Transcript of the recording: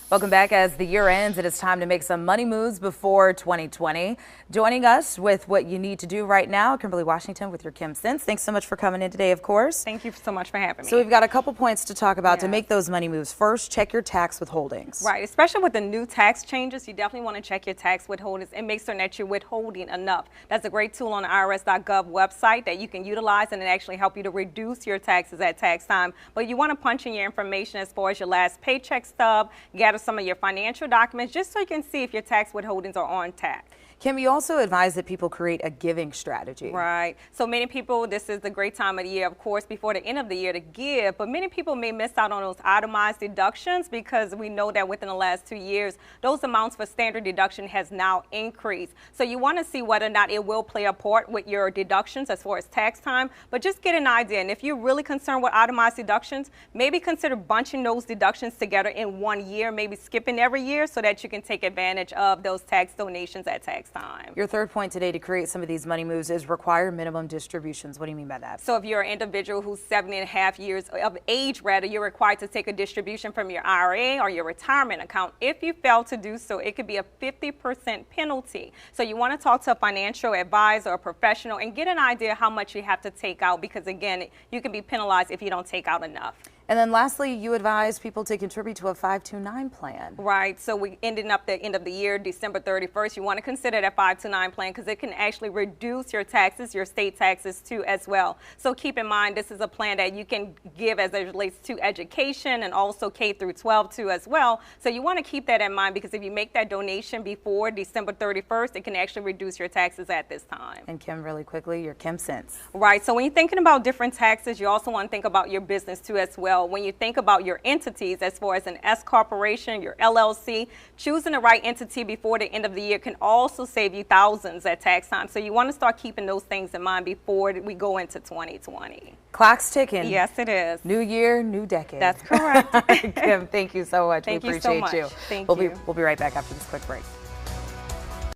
Welcome back. As the year ends, it is time to make some money moves before 2020. Joining us with what you need to do right now, Kimberly Washington with your Kim Sense. Thanks so much for coming in today, of course. Thank you so much for having me. So we've got a couple points to talk about to make those money moves. First, check your tax withholdings. Right, especially with the new tax changes, you definitely want to check your tax withholdings and make certain that you're withholding enough. That's a great tool on the IRS.gov website that you can utilize and it actually help you to reduce your taxes at tax time. But you want to punch in your information as far as your last paycheck stub, gather some of your financial documents just so you can see if your tax withholdings are on tax. Kim, you also advise that people create a giving strategy. Right. So many people, this is the great time of the year, of course, before the end of the year to give, but many people may miss out on those itemized deductions because we know that within the last 2 years, those amounts for standard deduction has now increased. So you want to see whether or not it will play a part with your deductions as far as tax time, but just get an idea. And if you're really concerned with itemized deductions, maybe consider bunching those deductions together in 1 year, maybe skipping every year so that you can take advantage of those tax donations at tax time. Your third point today to create some of these money moves is require minimum distributions. What do you mean by that? So if you're an individual who's 70.5 years of age, rather, you're required to take a distribution from your IRA or your retirement account. If you fail to do so, it could be a 50% penalty. So you want to talk to a financial advisor or a professional and get an idea how much you have to take out because, again, you can be penalized if you don't take out enough. And then lastly, you advise people to contribute to a 529 plan. Right. So we ending up the end of the year, December 31st. You want to consider that 529 plan because it can actually reduce your taxes, your state taxes too as well. So keep in mind, this is a plan that you can give as it relates to education and also K through 12 too as well. So you want to keep that in mind because if you make that donation before December 31st, it can actually reduce your taxes at this time. And Kim, really quickly, your Kim Sense. Right. So when you're thinking about different taxes, you also want to think about your business too as well. When you think about your entities as far as an S corporation, your LLC, choosing the right entity before the end of the year can also save you thousands at tax time. So you want to start keeping those things in mind before we go into 2020. Clock's ticking. Yes, it is. New year, new decade. That's correct. Kim, thank you so much. Thank we you so appreciate much. you. Thank We'll you. We'll be right back after this quick break.